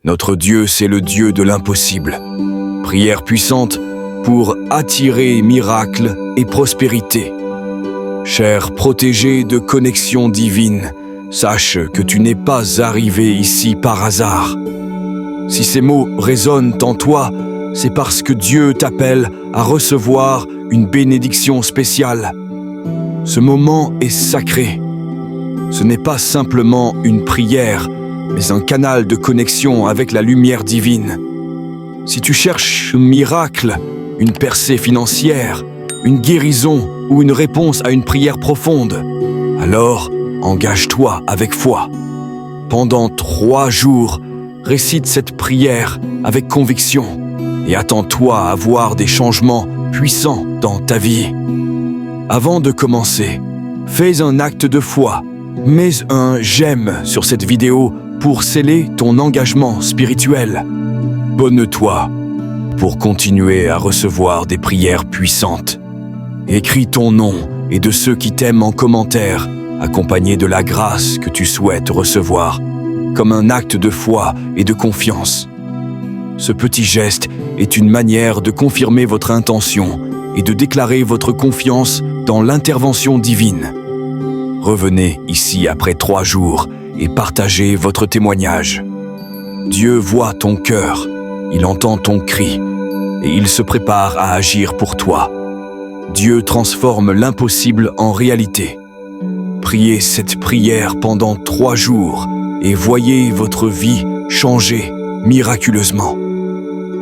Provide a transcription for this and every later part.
Notre Dieu, c'est le Dieu de l'impossible. Prière puissante pour attirer miracles et prospérité. Cher protégé de connexion divine, sache que tu n'es pas arrivé ici par hasard. Si ces mots résonnent en toi, c'est parce que Dieu t'appelle à recevoir une bénédiction spéciale. Ce moment est sacré. Ce n'est pas simplement une prière, mais un canal de connexion avec la lumière divine. Si tu cherches un miracle, une percée financière, une guérison ou une réponse à une prière profonde, alors engage-toi avec foi. Pendant 3 jours, récite cette prière avec conviction et attends-toi à voir des changements puissants dans ta vie. Avant de commencer, fais un acte de foi. Mets un j'aime sur cette vidéo pour sceller ton engagement spirituel. Abonne-toi pour continuer à recevoir des prières puissantes. Écris ton nom et de ceux qui t'aiment en commentaire, accompagné de la grâce que tu souhaites recevoir, comme un acte de foi et de confiance. Ce petit geste est une manière de confirmer votre intention et de déclarer votre confiance dans l'intervention divine. Revenez ici après 3 jours et partagez votre témoignage. Dieu voit ton cœur, il entend ton cri et il se prépare à agir pour toi. Dieu transforme l'impossible en réalité. Priez cette prière pendant 3 jours et voyez votre vie changer miraculeusement.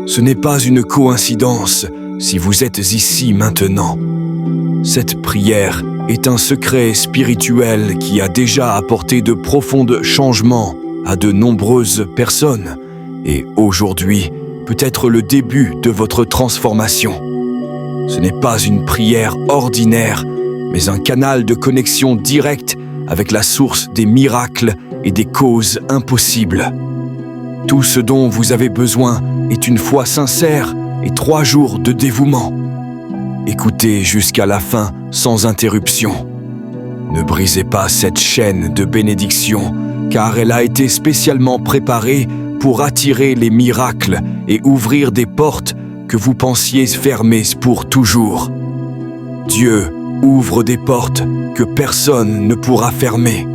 Ce n'est pas une coïncidence si vous êtes ici maintenant. Cette prière est un secret spirituel qui a déjà apporté de profonds changements à de nombreuses personnes et aujourd'hui peut être le début de votre transformation. Ce n'est pas une prière ordinaire, mais un canal de connexion directe avec la source des miracles et des causes impossibles. Tout ce dont vous avez besoin est une foi sincère et 3 jours de dévouement. Écoutez jusqu'à la fin sans interruption. Ne brisez pas cette chaîne de bénédiction, car elle a été spécialement préparée pour attirer les miracles et ouvrir des portes que vous pensiez fermées pour toujours. Dieu ouvre des portes que personne ne pourra fermer.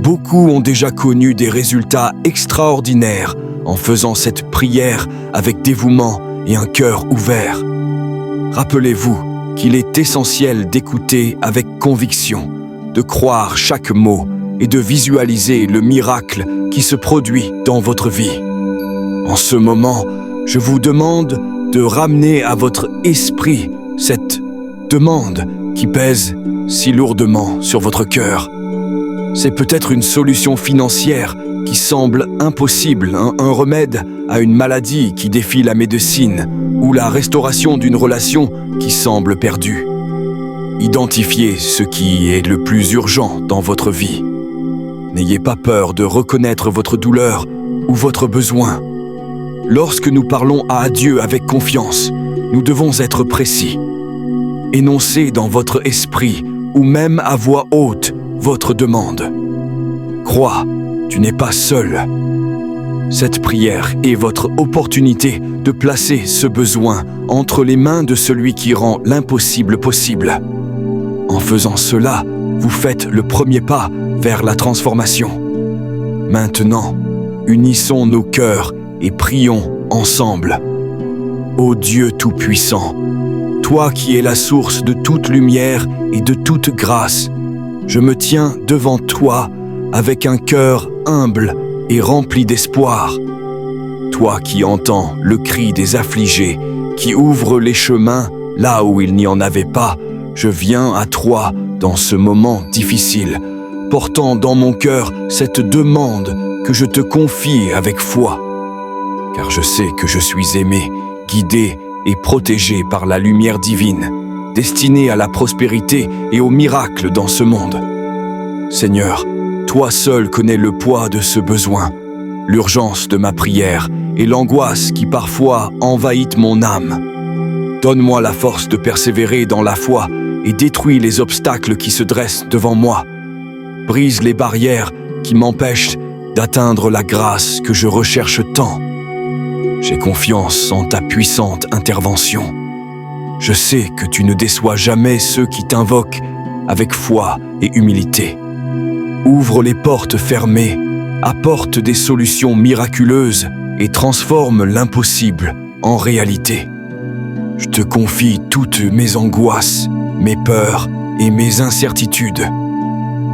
Beaucoup ont déjà connu des résultats extraordinaires en faisant cette prière avec dévouement et un cœur ouvert. Rappelez-vous qu'il est essentiel d'écouter avec conviction, de croire chaque mot et de visualiser le miracle qui se produit dans votre vie. En ce moment, je vous demande de ramener à votre esprit cette demande qui pèse si lourdement sur votre cœur. C'est peut-être une solution financière qui semble impossible, un remède à une maladie qui défie la médecine ou la restauration d'une relation qui semble perdue. Identifiez ce qui est le plus urgent dans votre vie. N'ayez pas peur de reconnaître votre douleur ou votre besoin. Lorsque nous parlons à Dieu avec confiance, nous devons être précis. Énoncez dans votre esprit ou même à voix haute votre demande. Crois, tu n'es pas seul. Cette prière est votre opportunité de placer ce besoin entre les mains de celui qui rend l'impossible possible. En faisant cela, vous faites le premier pas vers la transformation. Maintenant, unissons nos cœurs et prions ensemble. Ô Dieu Tout-Puissant, toi qui es la source de toute lumière et de toute grâce, je me tiens devant toi avec un cœur humble et rempli d'espoir. Toi qui entends le cri des affligés, qui ouvre les chemins là où il n'y en avait pas, je viens à toi dans ce moment difficile, portant dans mon cœur cette demande que je te confie avec foi. Car je sais que je suis aimé, guidé et protégé par la lumière divine, destinée à la prospérité et aux miracles dans ce monde. Seigneur, toi seul connais le poids de ce besoin, l'urgence de ma prière et l'angoisse qui parfois envahit mon âme. Donne-moi la force de persévérer dans la foi et détruis les obstacles qui se dressent devant moi. Brise les barrières qui m'empêchent d'atteindre la grâce que je recherche tant. J'ai confiance en ta puissante intervention. Je sais que tu ne déçois jamais ceux qui t'invoquent avec foi et humilité. Ouvre les portes fermées, apporte des solutions miraculeuses et transforme l'impossible en réalité. Je te confie toutes mes angoisses, mes peurs et mes incertitudes.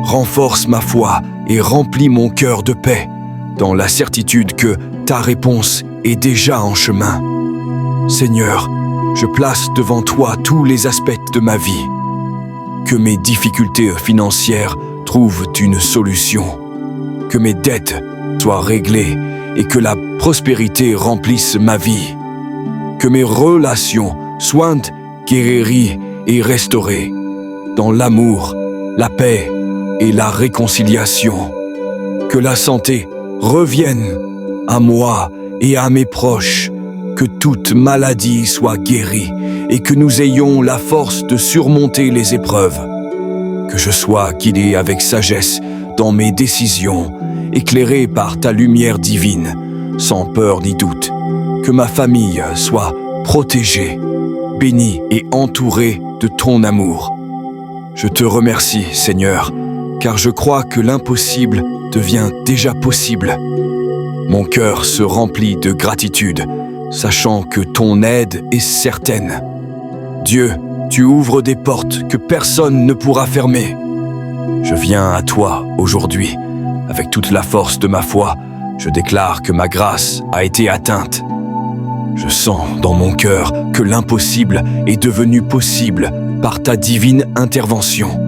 Renforce ma foi et remplis mon cœur de paix, dans la certitude que ta réponse est déjà en chemin. Seigneur, je place devant toi tous les aspects de ma vie. Que mes difficultés financières trouvent une solution, que mes dettes soient réglées et que la prospérité remplisse ma vie. Que mes relations soient guéries et restaurées, dans l'amour, la paix et la réconciliation. Que la santé revienne à moi et à mes proches, que toute maladie soit guérie et que nous ayons la force de surmonter les épreuves. Que je sois guidé avec sagesse dans mes décisions, éclairé par ta lumière divine, sans peur ni doute. Que ma famille soit protégée, bénie et entourée de ton amour. Je te remercie, Seigneur, car je crois que l'impossible devient déjà possible. Mon cœur se remplit de gratitude, sachant que ton aide est certaine. Dieu, tu ouvres des portes que personne ne pourra fermer. Je viens à toi aujourd'hui. Avec toute la force de ma foi, je déclare que ma grâce a été atteinte. Je sens dans mon cœur que l'impossible est devenu possible par ta divine intervention.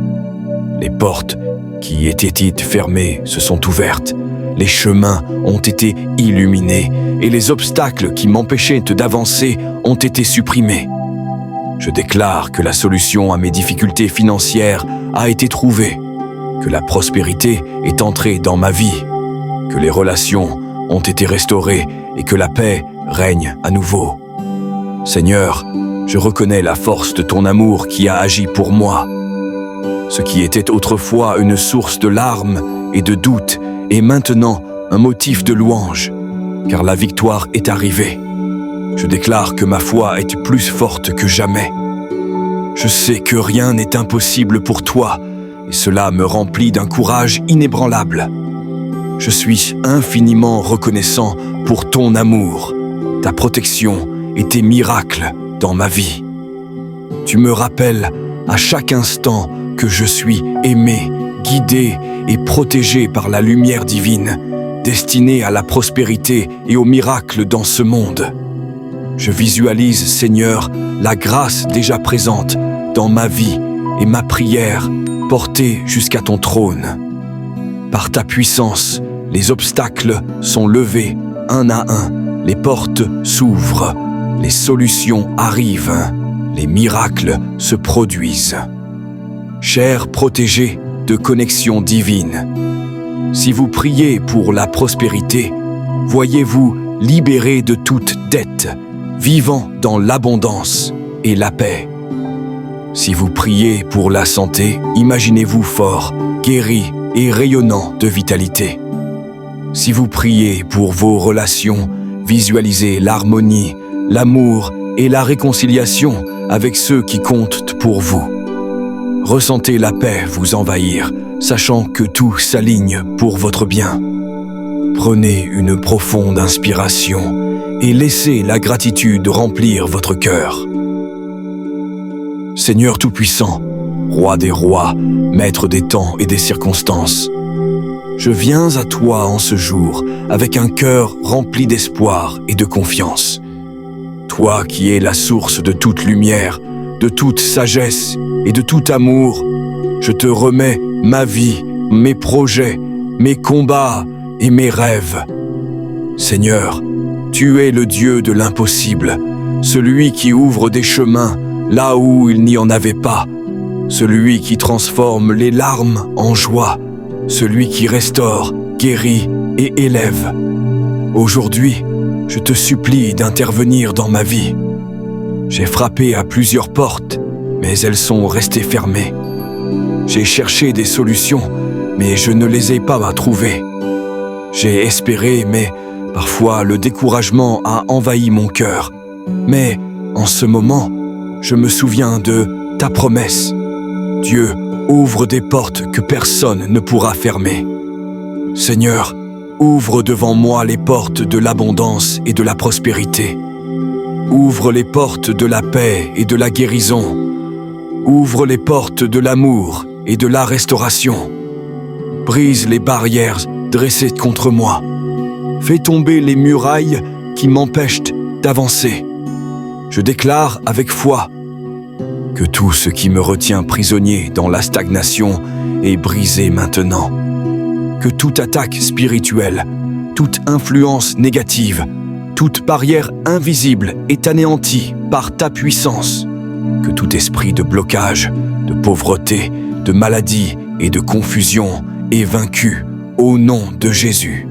Les portes qui étaient dites fermées se sont ouvertes, les chemins ont été illuminés et les obstacles qui m'empêchaient d'avancer ont été supprimés. Je déclare que la solution à mes difficultés financières a été trouvée, que la prospérité est entrée dans ma vie, que les relations ont été restaurées et que la paix règne à nouveau. Seigneur, je reconnais la force de ton amour qui a agi pour moi. Ce qui était autrefois une source de larmes et de doutes est maintenant un motif de louange, car la victoire est arrivée. Je déclare que ma foi est plus forte que jamais. Je sais que rien n'est impossible pour toi, et cela me remplit d'un courage inébranlable. Je suis infiniment reconnaissant pour ton amour, ta protection et tes miracles dans ma vie. Tu me rappelles à chaque instant que je suis aimé, guidé et protégé par la lumière divine, destinée à la prospérité et aux miracles dans ce monde. Je visualise, Seigneur, la grâce déjà présente dans ma vie et ma prière portée jusqu'à ton trône. Par ta puissance, les obstacles sont levés un à un, les portes s'ouvrent, les solutions arrivent, les miracles se produisent. Chers protégés de connexion divine, si vous priez pour la prospérité, voyez-vous libérés de toute dette, vivant dans l'abondance et la paix. Si vous priez pour la santé, imaginez-vous fort, guéri et rayonnant de vitalité. Si vous priez pour vos relations, visualisez l'harmonie, l'amour et la réconciliation avec ceux qui comptent pour vous. Ressentez la paix vous envahir, sachant que tout s'aligne pour votre bien. Prenez une profonde inspiration et laissez la gratitude remplir votre cœur. Seigneur Tout-Puissant, Roi des rois, Maître des temps et des circonstances, je viens à toi en ce jour avec un cœur rempli d'espoir et de confiance. Toi qui es la source de toute lumière, de toute sagesse et de tout amour, je te remets ma vie, mes projets, mes combats et mes rêves. Seigneur, tu es le Dieu de l'impossible, celui qui ouvre des chemins là où il n'y en avait pas, celui qui transforme les larmes en joie, celui qui restaure, guérit et élève. Aujourd'hui, je te supplie d'intervenir dans ma vie. J'ai frappé à plusieurs portes, mais elles sont restées fermées. J'ai cherché des solutions, mais je ne les ai pas trouvées. J'ai espéré, mais parfois le découragement a envahi mon cœur. Mais en ce moment, je me souviens de ta promesse. Dieu, ouvre des portes que personne ne pourra fermer. Seigneur, ouvre devant moi les portes de l'abondance et de la prospérité. Ouvre les portes de la paix et de la guérison. Ouvre les portes de l'amour et de la restauration. Brise les barrières dressées contre moi. Fais tomber les murailles qui m'empêchent d'avancer. Je déclare avec foi que tout ce qui me retient prisonnier dans la stagnation est brisé maintenant. Que toute attaque spirituelle, toute influence négative, toute barrière invisible est anéantie par ta puissance. Que tout esprit de blocage, de pauvreté, de maladie et de confusion est vaincu au nom de Jésus.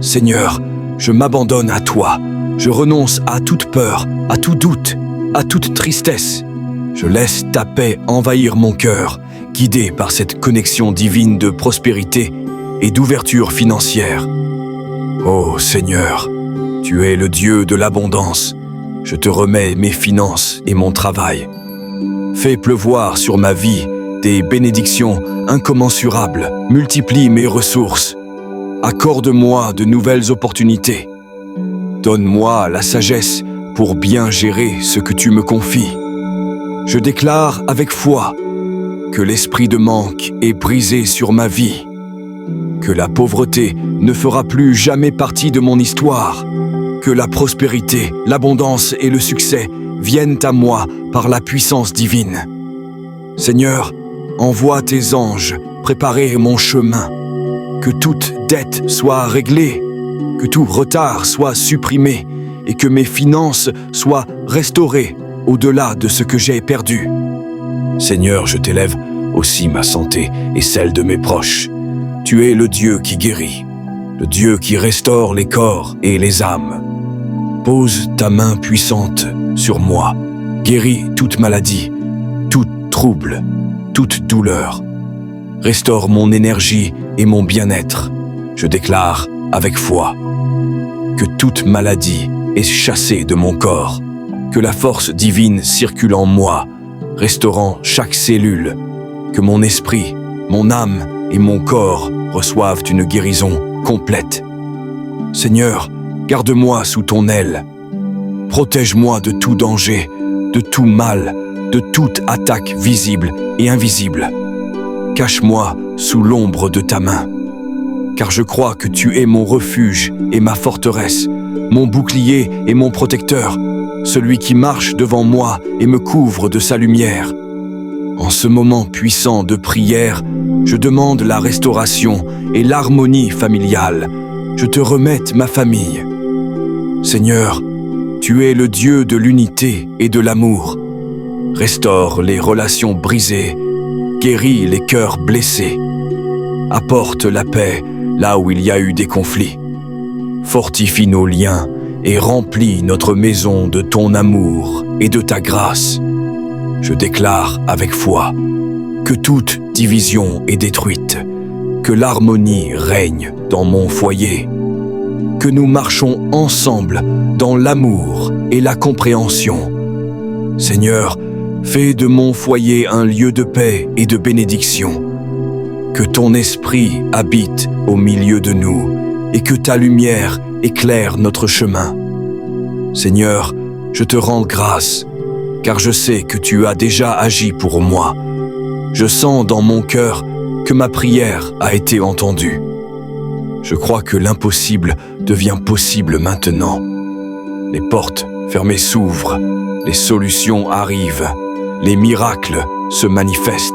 Seigneur, je m'abandonne à toi. Je renonce à toute peur, à tout doute, à toute tristesse. Je laisse ta paix envahir mon cœur, guidé par cette connexion divine de prospérité et d'ouverture financière. Ô Seigneur, tu es le Dieu de l'abondance. Je te remets mes finances et mon travail. Fais pleuvoir sur ma vie des bénédictions incommensurables. Multiplie mes ressources. Accorde-moi de nouvelles opportunités. Donne-moi la sagesse pour bien gérer ce que tu me confies. Je déclare avec foi que l'esprit de manque est brisé sur ma vie, que la pauvreté ne fera plus jamais partie de mon histoire, que la prospérité, l'abondance et le succès viennent à moi par la puissance divine. Seigneur, envoie tes anges préparer mon chemin, que toute dette soit réglée, que tout retard soit supprimé et que mes finances soient restaurées au-delà de ce que j'ai perdu. Seigneur, je t'élève aussi ma santé et celle de mes proches. Tu es le Dieu qui guérit, le Dieu qui restaure les corps et les âmes. Pose ta main puissante sur moi, guéris toute maladie, tout trouble, toute douleur. Restaure mon énergie et mon bien-être. Je déclare avec foi que toute maladie est chassée de mon corps, que la force divine circule en moi, restaurant chaque cellule, que mon esprit, mon âme et mon corps reçoivent une guérison complète. Seigneur, garde-moi sous ton aile. Protège-moi de tout danger, de tout mal, de toute attaque visible et invisible. Cache-moi sous l'ombre de ta main, car je crois que tu es mon refuge et ma forteresse, mon bouclier et mon protecteur, celui qui marche devant moi et me couvre de sa lumière. En ce moment puissant de prière, je demande la restauration et l'harmonie familiale. Je te remets ma famille. Seigneur, tu es le Dieu de l'unité et de l'amour. Restaure les relations brisées, guéris les cœurs blessés. Apporte la paix là où il y a eu des conflits. Fortifie nos liens et remplis notre maison de ton amour et de ta grâce. Je déclare avec foi que toute division est détruite, que l'harmonie règne dans mon foyer, que nous marchons ensemble dans l'amour et la compréhension. Seigneur, fais de mon foyer un lieu de paix et de bénédiction. Que ton esprit habite au milieu de nous et que ta lumière éclaire notre chemin. Seigneur, je te rends grâce, car je sais que tu as déjà agi pour moi. Je sens dans mon cœur que ma prière a été entendue. Je crois que l'impossible devient possible maintenant. Les portes fermées s'ouvrent, les solutions arrivent, les miracles se manifestent.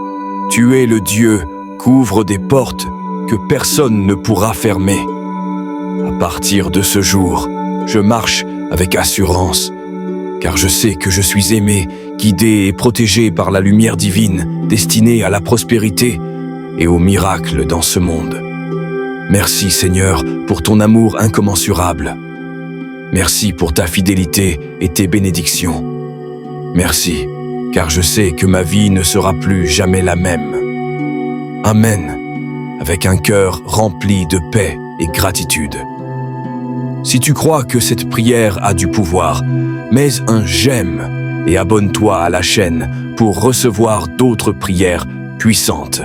Tu es le Dieu qu'ouvre des portes que personne ne pourra fermer. À partir de ce jour, je marche avec assurance, car je sais que je suis aimé, guidé et protégé par la lumière divine, destinée à la prospérité et aux miracles dans ce monde. Merci Seigneur pour ton amour incommensurable. Merci pour ta fidélité et tes bénédictions. Merci, car je sais que ma vie ne sera plus jamais la même. Amen, avec un cœur rempli de paix et gratitude. Si tu crois que cette prière a du pouvoir, mets un j'aime et abonne-toi à la chaîne pour recevoir d'autres prières puissantes.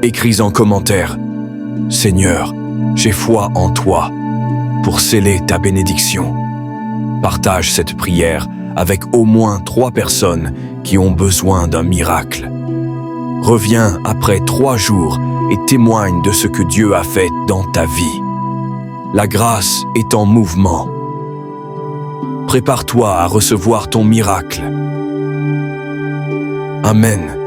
Écris en commentaire « Seigneur, j'ai foi en toi » pour sceller ta bénédiction. Partage cette prière avec au moins 3 personnes qui ont besoin d'un miracle. Reviens après 3 jours et témoigne de ce que Dieu a fait dans ta vie. La grâce est en mouvement. Prépare-toi à recevoir ton miracle. Amen.